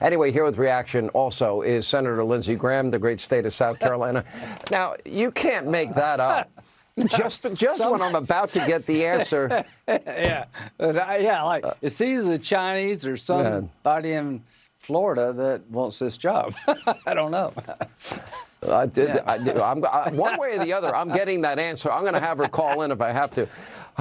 Anyway, here with reaction also is Senator Lindsey Graham, the great state of South Carolina. Now, you can't make that up. Just when I'm about to get the answer. Yeah, like it's either the Chinese or somebody in Florida that wants this job. I don't know. One way or the other, I'm getting that answer. I'm going to have her call in if I have to.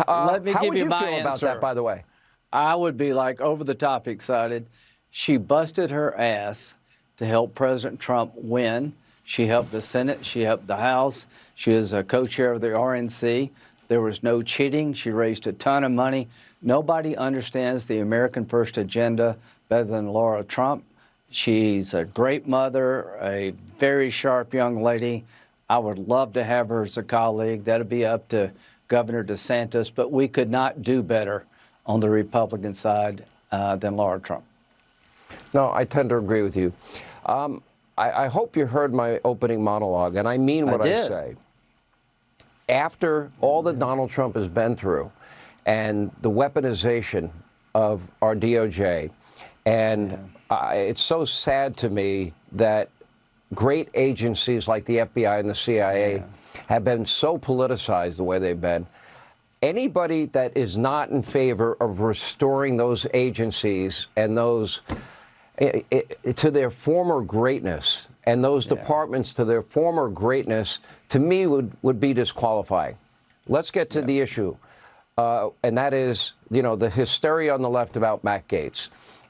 Let me give you my answer. How would you feel about that, by the way? I would be like over the top excited. She busted her ass to help President Trump win. She helped the Senate. She helped the House. She was a co-chair of the RNC. There was no cheating. She raised a ton of money. Nobody understands the American First agenda better than Laura Trump. She's a great mother, a very sharp young lady. I would love to have her as a colleague. That'd be up to Governor DeSantis, but we could not do better on the Republican side than Laura Trump. No, I tend to agree with you. I hope you heard my opening monologue, and I mean what I say. After all that Donald Trump has been through and the weaponization of our DOJ, and it's so sad to me that great agencies like the FBI and the CIA have been so politicized the way they've been. Anybody that is not in favor of restoring those agencies and those to their former greatness and those departments to their former greatness, to me, would be disqualifying. Let's get to the issue, and that is, the hysteria on the left about Matt Gaetz.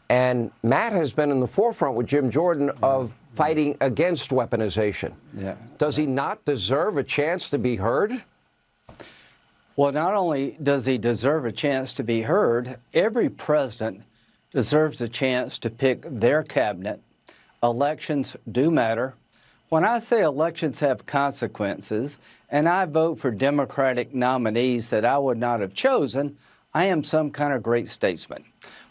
And Matt has been in the forefront with Jim Jordan of fighting against weaponization. Does he not deserve a chance to be heard? Well, not only does he deserve a chance to be heard, every president deserves a chance to pick their cabinet. Elections do matter. When I say elections have consequences, and I vote for Democratic nominees that I would not have chosen, I am some kind of great statesman.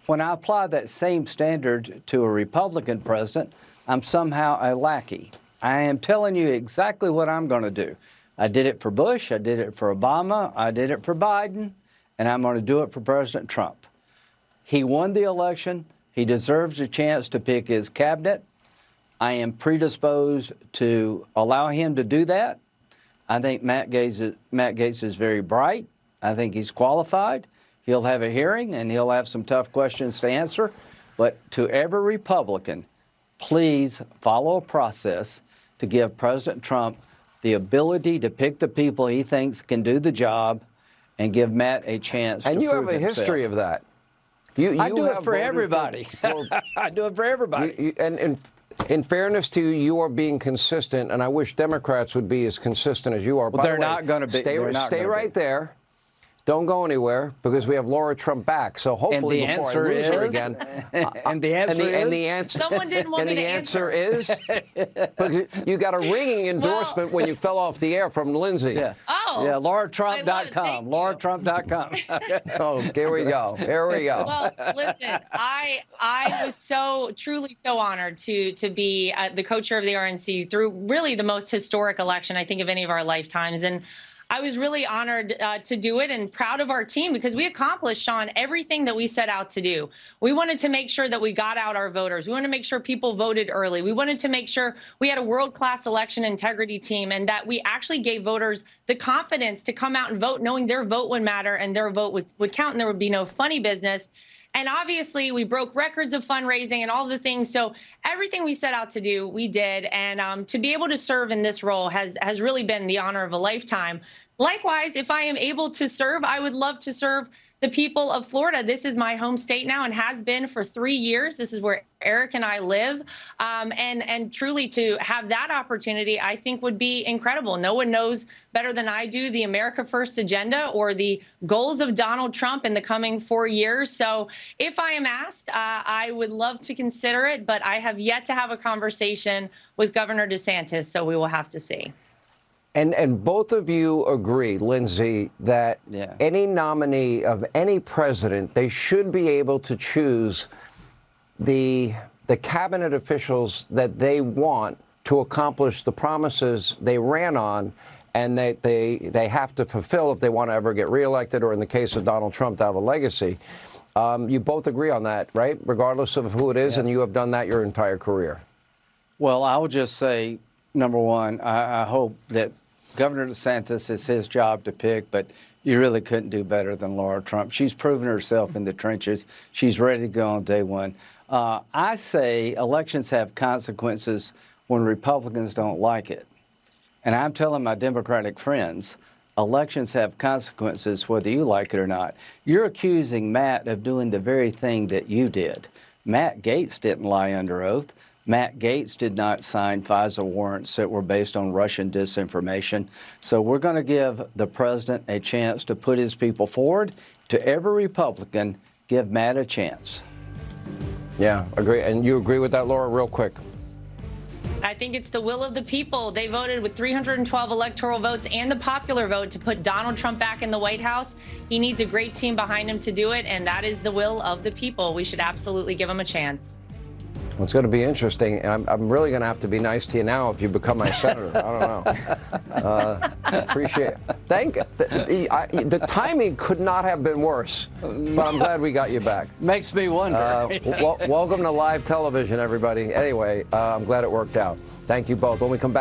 When I apply that same standard to a Republican president, I'm somehow a lackey. I am telling you exactly what I'm going to do. I did it for Bush, I did it for Obama, I did it for Biden, and I'm going to do it for President Trump. He won the election. He deserves a chance to pick his cabinet. I am predisposed to allow him to do that. I think Matt Gaetz is very bright. I think he's qualified. He'll have a hearing, and he'll have some tough questions to answer. But to every Republican, please follow a process to give President Trump the ability to pick the people he thinks can do the job and give Matt a chance to prove himself. And you have a history of that. I do it for everybody. I do it for everybody. And in fairness to you, you are being consistent, and I wish Democrats would be as consistent as you are. Well, they're not going to be. Stay right there. Don't go anywhere, because we have Laura Trump back. So hopefully before I lose her again. And the answer someone didn't want me to answer. And the answer is, because you got a ringing endorsement when you fell off the air from Lindsey. Yeah. Oh. Yeah, LauraTrump.com. LauraTrump.com. Oh, here we go. Here we go. Well, listen, I was truly so honored to be the co-chair of the RNC through really the most historic election, I think, of any of our lifetimes. And I was really honored to do it and proud of our team, because we accomplished, Sean, everything that we set out to do. We wanted to make sure that we got out our voters. We wanted to make sure people voted early. We wanted to make sure we had a world-class election integrity team, and that we actually gave voters the confidence to come out and vote, knowing their vote would matter and their vote would count, and there would be no funny business. And obviously, we broke records of fundraising and all the things. So everything we set out to do, we did. And to be able to serve in this role has really been the honor of a lifetime. Likewise, if I am able to serve, I would love to serve the people of Florida. This is my home state now and has been for 3 years. This is where Eric and I live. And truly to have that opportunity, I think, would be incredible. No one knows better than I do the America First agenda or the goals of Donald Trump in the coming 4 years. So if I am asked, I would love to consider it, but I have yet to have a conversation with Governor DeSantis, so we will have to see. And both of you agree, Lindsey, that any nominee of any president, they should be able to choose the cabinet officials that they want to accomplish the promises they ran on and that they have to fulfill if they want to ever get reelected, or in the case of Donald Trump, to have a legacy. You both agree on that, right? Regardless of who it is, and Yes. you have done that your entire career. Well, I would just say, number one, I hope that Governor DeSantis is his job to pick, but you really couldn't do better than Laura Trump. She's proven herself in the trenches. She's ready to go on day one. I say elections have consequences when Republicans don't like it. And I'm telling my Democratic friends, elections have consequences whether you like it or not. You're accusing Matt of doing the very thing that you did. Matt Gaetz didn't lie under oath. Matt Gaetz did not sign FISA warrants that were based on Russian disinformation. So we're going to give the president a chance to put his people forward. To every Republican, give Matt a chance. Yeah, agree. And you agree with that, Laura, real quick? I think it's the will of the people. They voted with 312 electoral votes and the popular vote to put Donald Trump back in the White House. He needs a great team behind him to do it, and that is the will of the people. We should absolutely give him a chance. Well, it's going to be interesting. I'm really going to have to be nice to you now if you become my senator. I don't know. Appreciate it. The timing could not have been worse, but I'm glad we got you back. Makes me wonder. Welcome to live television, everybody. Anyway, I'm glad it worked out. Thank you both. When we come back.